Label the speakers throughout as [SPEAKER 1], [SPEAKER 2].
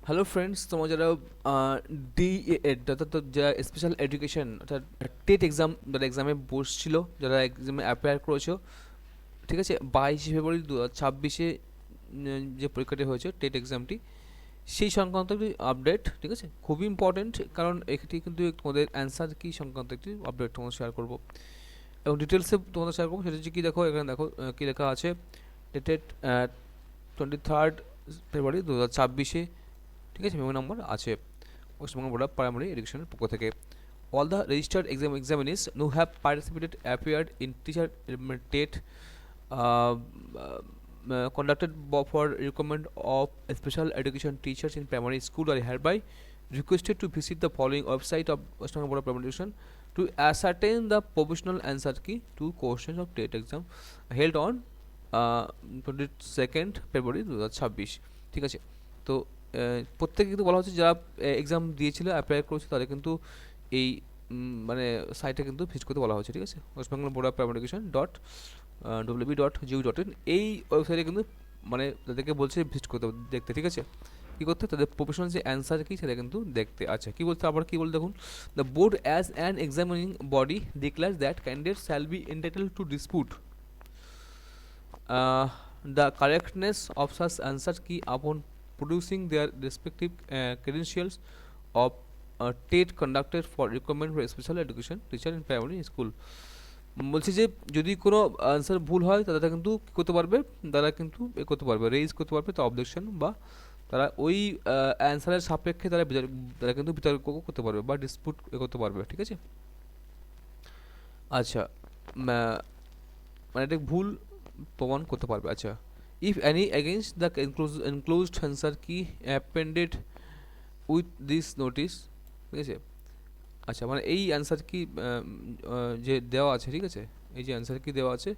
[SPEAKER 1] Hello friends, তোমার যারা DEd অর্থাৎ যারা স্পেশাল এডুকেশন অর্থাৎ টেট এক্সাম, যারা এক্সামে বসছিল, যারা এক্সামে অ্যাপ্লাই করেছো, ঠিক আছে, 22 ফেব্রুয়ারি 2026 যে পরীক্ষাটি হয়েছে টেট এক্সামটি, সেই সংক্রান্ত একটি আপডেট, ঠিক আছে, খুবই ইম্পর্টেন্ট। কারণ এটি কিন্তু তোমাদের অ্যান্সার কি সংক্রান্ত একটি আপডেট তোমাদের শেয়ার করবো এবং ডিটেলসে তোমাদের শেয়ার করবো। সেটা হচ্ছে কি, দেখো এখানে দেখো কি লেখা আছে। ডেটেড 23 ফেব্রুয়ারি 2026, ঠিক আছে, মেমো নাম্বার আছে পশ্চিমবঙ্গ বোর্ড অফ প্রাইমারি এডুকেশনের পক্ষ থেকে। All the registered examinees who have participated appeared in teacher TET conducted for requirement of special education teachers in primary school are hereby requested to visit the following website of West Bengal Board of Primary Education to ascertain the provisional answer key to questions of TET exam held on 22nd February 2026, ঠিক আছে। তো প্রত্যেকে কিন্তু বলা হচ্ছে যারা exam দিয়েছিল, apply করেছে, তাদের কিন্তু এই মানে সাইটে কিন্তু ভিজিট করতে বলা হচ্ছে, ঠিক আছে। West Bengal board of primary education www.gov.in এই ওয়েবসাইটে কিন্তু মানে তাদেরকে বলছে ভিজিট করতে, দেখতে, ঠিক আছে, কী করতে, তাদের প্রফেশনাল যে অ্যান্সার কী সেটা কিন্তু দেখতে। আচ্ছা, কী বলতে, আবার কী বলতে দেখুন। The board as an examining body declares that candidate shall be entitle to dispute the correctness of such answer key upon producing their respective credentials of TET conducted for requirement for special education teacher in primary school। বলছি যে যদি কোনো answer ভুল হয় তারা কিন্তু কী করতে পারবে, তারা কিন্তু এ করতে পারবে, রেইজ করতে পারবে তা অবজেকশন, বা তারা ওই অ্যান্সারের সাপেক্ষে তারা কিন্তু বিতর্ক করতে পারবে বা ডিসপুট করতে পারবে, ঠিক আছে। আচ্ছা, মানে এটা ভুল প্রমাণ করতে পারবে। আচ্ছা, if any against the enclosed answer কি অ্যাপেন্ডেড উইথ দিস নোটিস, ঠিক আছে। আচ্ছা, মানে এই অ্যান্সার কি যে দেওয়া আছে, ঠিক আছে, এই যে অ্যান্সার কি দেওয়া আছে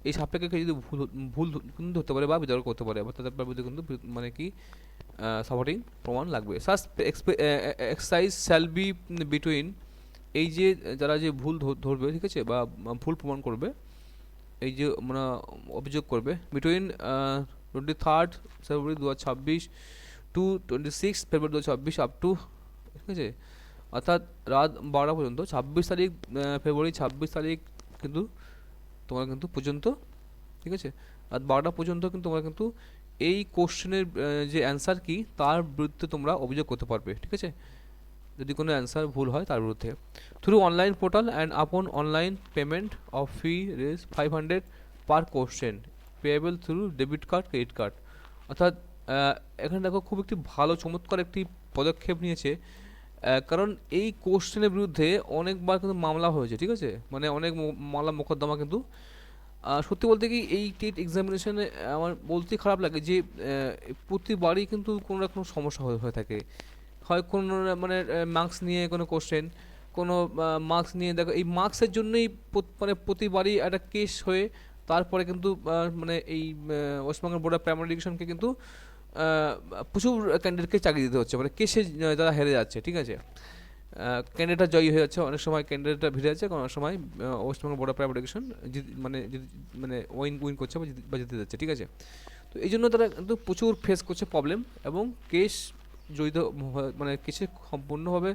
[SPEAKER 1] এই সাপেক্ষে যদি ভুল ভুল কিন্তু ধরতে পারে বা বিতর্ক করতে পারে, বা তাদের বিরুদ্ধে কিন্তু মানে কি সাপোর্টিং প্রমাণ লাগবে। সাস এক্সারসাইজ শ্যাল বি বিটুইন, এই যে যারা যে ভুল ধরবে, ঠিক আছে, বা ভুল প্রমাণ করবে, এই যে মানে অভিযোগ করবে, between 23 February 2026 to 26 February 2026 up to, ঠিক আছে, অর্থাৎ রাত 12টা পর্যন্ত, 26 তারিখ ফেব্রুয়ারি 26 তারিখ কিন্তু তোমরা কিন্তু পর্যন্ত, ঠিক আছে, রাত 12টা পর্যন্ত কিন্তু তোমরা কিন্তু এই কোশ্চেনের যে অ্যান্সার কি তার বিরুদ্ধে তোমরা অভিযোগ করতে পারবে, ঠিক আছে, যদি কোনো অ্যান্সার ভুল হয় তার বিরুদ্ধে। Through online portal and upon online payment of fee Rs 500 per question payable through debit card, credit card. অর্থাৎ এখানে দেখো খুব একটি ভালো চমৎকার একটি পদক্ষেপ নিয়েছে, কারণ এই কোশ্চেনের বিরুদ্ধে অনেকবার কিন্তু মামলা হয়েছে, ঠিক আছে, মানে অনেক মামলা মোকদ্দমা কিন্তু। সত্যি বলতে কি এই টেট এক্সামিনেশনে আমার বলতেই খারাপ লাগে যে প্রতিবারই কিন্তু কোনো না কোনো সমস্যা হয়ে থাকে। হয় কোনো মানে মার্কস নিয়ে কোনো কোশ্চেন, কোনো মার্কস নিয়ে, দেখো এই মার্কসের জন্যই মানে প্রতিবারই একটা কেস হয়ে তারপরে কিন্তু মানে এই ওয়েস্টবেঙ্গল বোর্ড অফ প্রাইমারি এডুকেশনকে কিন্তু প্রচুর ক্যান্ডিডেটকে চাকরি দিতে হচ্ছে, মানে কেসে তারা হেরে যাচ্ছে, ঠিক আছে। ক্যান্ডিডেটটা জয়ী হয়ে যাচ্ছে, অনেক সময় ক্যান্ডিডেটটা ভিড়ে যাচ্ছে, অনেক সময় West Bengal board of primary education মানে মানে উইন করছে বা জিতে যাচ্ছে, ঠিক আছে। তো এই জন্য তারা কিন্তু প্রচুর ফেস করছে প্রবলেম, এবং কেস জড়িত, মানে কেসে সম্পূর্ণভাবে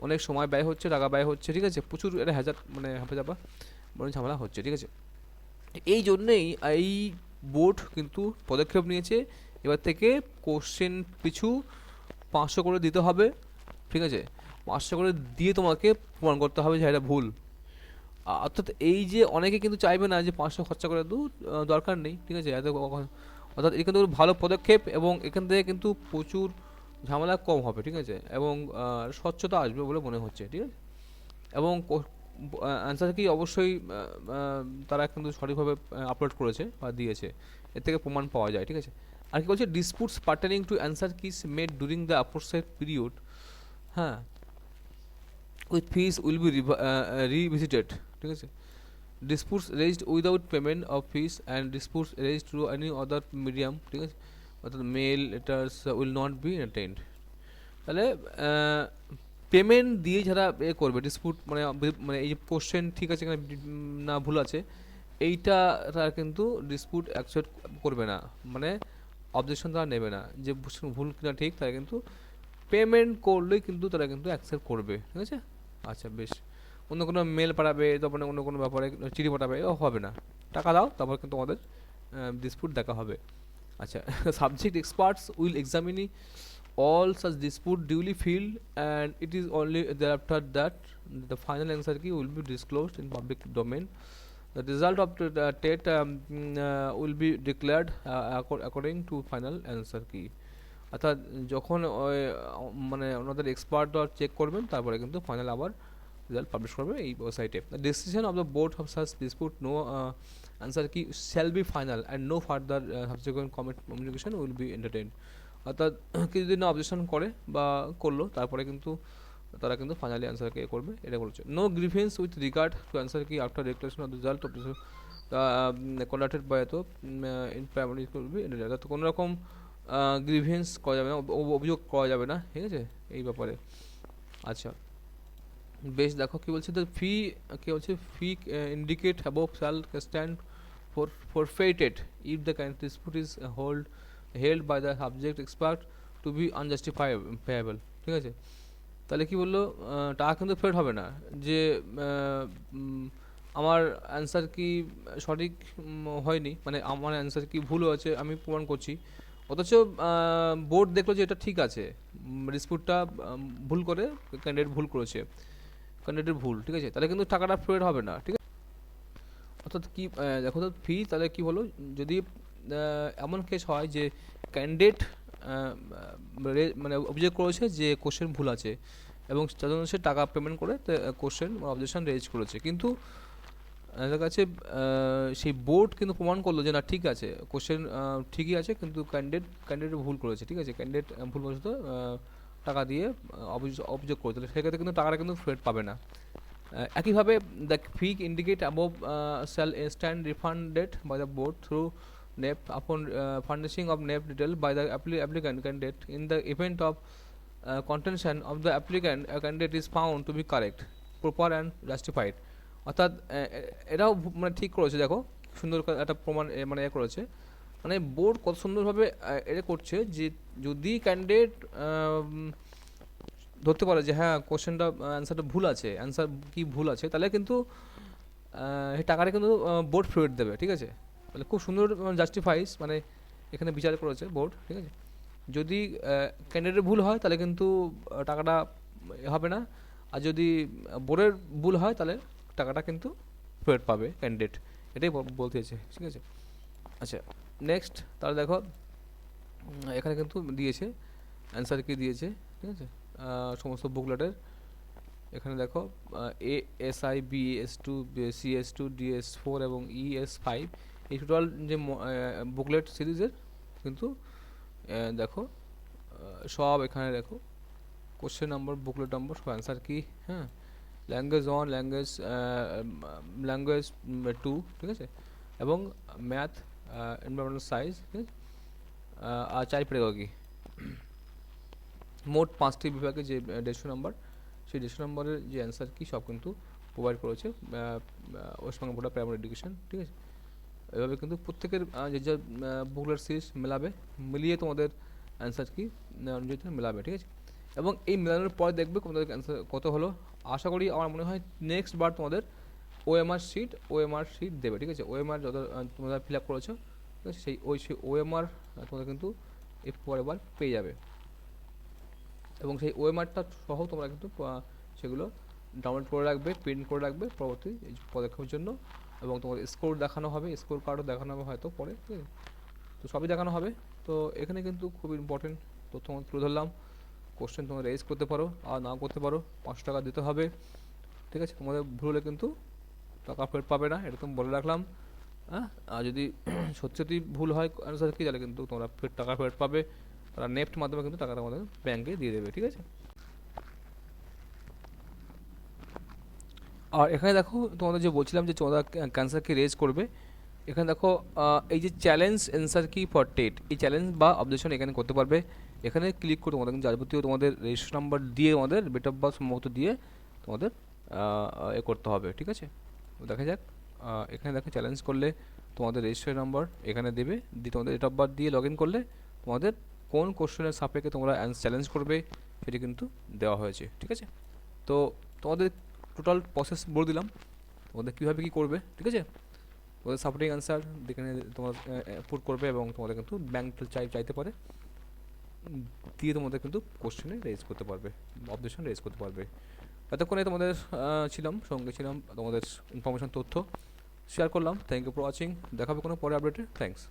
[SPEAKER 1] অনেক সময় ব্যয় হচ্ছে, টাকা ব্যয় হচ্ছে, ঠিক আছে, প্রচুর একটা হ্যাজার্ড মানে হাঁপাচাপা মানে ঝামেলা হচ্ছে, ঠিক আছে। এই জন্যেই এই বোর্ড কিন্তু পদক্ষেপ নিয়েছে, এবার থেকে কোশ্চেন পিছু 500 করে দিতে হবে, ঠিক আছে, 500 করে দিয়ে তোমাকে প্রমাণ করতে হবে যে এটা ভুল। অর্থাৎ এই যে অনেকে কিন্তু চাইবে না যে 500 খরচা করে দরকার নেই, ঠিক আছে, এত অর্থাৎ এটা কিন্তু ভালো পদক্ষেপ, এবং এখান থেকে কিন্তু প্রচুর ঝামেলা কম হবে, ঠিক আছে, এবং স্বচ্ছতা আসবে বলে মনে হচ্ছে, ঠিক আছে। এবং অ্যান্সার কি অবশ্যই তারা কিন্তু সঠিকভাবে আপলোড করেছে বা দিয়েছে, এর থেকে প্রমাণ পাওয়া যায়, ঠিক আছে। আর কি বলছে, disputes pertaining to answer keys made during the aforesaid period, হ্যাঁ, with fees will be revisited, ঠিক আছে। Disputes raised without payment of fees and disputes raised through any other medium, ঠিক আছে, অর্থাৎ mail letters will not be entertained. তাহলে payment দিয়ে যারা এ করবে ডিসপুট, মানে মানে এই যে কোশ্চেন ঠিক আছে এখানে না ভুল আছে, এইটা তারা কিন্তু ডিসপুট অ্যাকসেপ্ট করবে না, মানে অবজেকশন তারা নেবে না, যে ভুল কিনা ঠিক তারা কিন্তু পেমেন্ট করলেই কিন্তু তারা কিন্তু অ্যাকসেপ্ট করবে, ঠিক আছে। আচ্ছা বেশ, অন্য কোনো মেল পাঠাবে, তারপরে অন্য কোনো ব্যাপারে চিঠি পাঠাবে, ও হবে না, টাকা দাও তারপর কিন্তু তোমাদের ডিসপুট দেখা হবে। আচ্ছা subject experts will examine all such dispute duly filed, and it is only thereafter that the final answer key will be disclosed in public domain. The result of the TET will be declared according to final answer key. অর্থাৎ যখন মানে ওনাদের এক্সপার্টরা check করবেন তারপরে কিন্তু final আবার result publish করবে এই ওয়েবসাইটে। The decision of the board of such dispute no answer key shall be final and no further subsequent communication will be entertained. অর্থাৎ কিছুদিন অবজেকশন করে বা করলো তারপরে কিন্তু তারা কিন্তু ফাইনালি অ্যান্সারকে করবে, এটা বলছে। No grievance with regard to answer key after declaration of result of conducted by তো ইন প্রাইমারি করবে, অর্থাৎ কোনো রকম গ্রিভেন্স করা যাবে না, অভিযোগ করা যাবে না, ঠিক আছে এই ব্যাপারে। আচ্ছা বেশ, দেখো কি বলছে, দ্য ফি কি বলছে, fee indicate above shall stand forfeited if the dispute is held by the subject expert to be unjustifiable, ঠিক আছে। তাহলে কি বললো, টাকা কিন্তু ফেরত হবে না, যে আমার অ্যান্সার কি সঠিক হয়নি, মানে আমার অ্যান্সার কি ভুল হয়েছে আমি প্রমাণ করছি, অথচ বোর্ড দেখলো যে এটা ঠিক আছে, ডিসপুটটা ভুল করে ক্যান্ডিডেট ভুল করেছে, ক্যান্ডিডেটের ভুল, ঠিক আছে, তাহলে কিন্তু টাকাটা ফেরত হবে না, ঠিক আছে। অর্থাৎ কি দেখো তো ফি, তাহলে কি বলো, যদি এমন কেস হয় যে ক্যান্ডিডেট মানে অভিযোগ করেছে যে কোশ্চেন ভুল আছে এবং তার জন্য সে টাকা পেমেন্ট করে কোশ্চেন অবজেকশন রেজ করেছে, কিন্তু তার কাছে সেই বোর্ড কিন্তু প্রমাণ করলো যে না ঠিক আছে, কোশ্চেন ঠিকই আছে, কিন্তু ক্যান্ডিডেট ভুল করেছে, ঠিক আছে, ক্যান্ডিডেট ভুল বশত টাকা দিয়ে অভিযোগ করেছে, সেক্ষেত্রে কিন্তু টাকাটা কিন্তু ফেরত পাবে না। একইভাবে the fee indicate above shall stand refunded by the board through NEP upon furnishing of NEP detail by the applicant candidate. In the event of contention of the applicant, a candidate is found to be correct, proper and justified. অর্থাৎ এটাও মানে ঠিক করেছে, দেখো সুন্দর একটা প্রমাণ মানে এ করেছে, মানে বোর্ড কত সুন্দরভাবে এটা করছে যে যদি ক্যান্ডিডেট ধরতে পারে যে হ্যাঁ কোশ্চেনটা অ্যান্সারটা ভুল আছে, অ্যান্সার কি ভুল আছে, তাহলে কিন্তু এই টাকাটা কিন্তু বোর্ড ফেরত দেবে, ঠিক আছে। তাহলে খুব সুন্দর জাস্টিফাইস মানে এখানে বিচার করেছে বোর্ড, ঠিক আছে। যদি ক্যান্ডিডেটের ভুল হয় তাহলে কিন্তু টাকাটা হবে না, আর যদি বোর্ডের ভুল হয় তাহলে টাকাটা কিন্তু ফেরত পাবে ক্যান্ডিডেট, এটাই বলতে চাইছে, ঠিক আছে। আচ্ছা নেক্সট, তাহলে দেখো এখানে কিন্তু দিয়েছে অ্যান্সার কি দিয়েছে, ঠিক আছে, সমস্ত বুকলেটের। এখানে দেখো ASI BS2 CS2 DS4 এবং ES5 এই টোটাল যে বুকলেট সিরিজের কিন্তু দেখো সব এখানে দেখো কোশ্চেন নাম্বার, বুকলেট নাম্বার, সব অ্যান্সার কি, হ্যাঁ, ল্যাঙ্গুয়েজ 1, ল্যাঙ্গুয়েজ 2, ঠিক আছে, এবং ম্যাথ, এনভায়রনমেন্টাল সায়েন্স, ঠিক আছে, আর 4 পেডাগজি, মোট 5টি বিভাগে যে 150 নাম্বার, সেই 150 নম্বরের যে অ্যান্সার কি সব কিন্তু প্রোভাইড করেছে West Bengal board of primary education, ঠিক আছে। এভাবে কিন্তু প্রত্যেকের যে যা বুকলেট সিরিজ মেলাবে, মিলিয়ে তোমাদের অ্যান্সার কি নিজেদের মেলাবে, ঠিক আছে। এবং এই মেলানোর পরে দেখবে তোমাদের অ্যান্সার কত হলো। আশা করি আমার মনে হয় নেক্সট বার তোমাদের ওএমআর শিট দেবে, ঠিক আছে। ওএমআর যত তোমরা ফিল আপ করেছো, ঠিক আছে, সেই ওএমআর তোমাদের কিন্তু এর পরের বার পেয়ে যাবে, এবং সেই ওএমআরটা সহ তোমরা কিন্তু সেগুলো ডাউনলোড করে রাখবে, প্রিন্ট করে রাখবে পরবর্তী পদক্ষেপের জন্য, এবং তোমার স্কোর দেখানো হবে, স্কোর কার্ডও দেখানো হবে হয়তো পরে, ঠিক আছে, তো সবই দেখানো হবে। তো এখানে কিন্তু খুব ইম্পর্টেন্ট তথ্য তুলে ধরলাম। কোশ্চেন তোমরা রেজ করতে পারো আর নাও করতে পারো, 500 টাকা দিতে হবে, ঠিক আছে। তোমাদের ভুল হলে কিন্তু টাকা ফেরত পাবে না, এটা তুমি বলে রাখলাম, হ্যাঁ। আর যদি সত্যি ভুল হয় অ্যান্সার কি, তাহলে কিন্তু তোমরা টাকা ফেরত পাবে, তারা নেফট মাধ্যমে কিন্তু টাকাটা আমাদের ব্যাংকে দিয়ে দেবে, ঠিক আছে। আর এখানে দেখো তোমাদের যে বলছিলাম যে তোমরা ক্যান্সারকে রেজ করবে, এখানে দেখো এই যে চ্যালেঞ্জ অ্যান্সার কি ফর টেট, এই চ্যালেঞ্জ বা অবজেকশন এখানে করতে পারবে। এখানে ক্লিক করে তোমাদের যাবতীয় তোমাদের রেজিস্ট্রেশন নাম্বার দিয়ে, তোমাদের ডেট অফ বার্থ সম্ভবত দিয়ে তোমাদের এ করতে হবে, ঠিক আছে। দেখা যাক, এখানে দেখো চ্যালেঞ্জ করলে তোমাদের রেজিস্ট্রেশন নাম্বার এখানে দেবে, দিয়ে তোমাদের ডেট অফ বার্থ দিয়ে লগ ইন করলে তোমাদের কোন কোশ্চেনের সাপেক্ষে তোমরা চ্যালেঞ্জ করবে সেটি কিন্তু দেওয়া হয়েছে, ঠিক আছে। তো তোমাদের টোটাল প্রসেস বলে দিলাম, তোমাদের কীভাবে কী করবে, ঠিক আছে। তোমাদের সাপোর্টিং অ্যান্সার যেখানে তোমরা পুট করবে এবং তোমাদের কিন্তু ব্যাংক চাইতে পারে, দিয়ে তোমাদের কিন্তু কোশ্চেনে রেজ করতে পারবে, অবজেকশন রেজ করতে পারবে। এতক্ষণে তোমাদের সঙ্গে ছিলাম, তোমাদের ইনফরমেশন তথ্য শেয়ার করলাম। Thank you for watching. দেখাবে কোনো পরে আপডেটে। থ্যাংকস।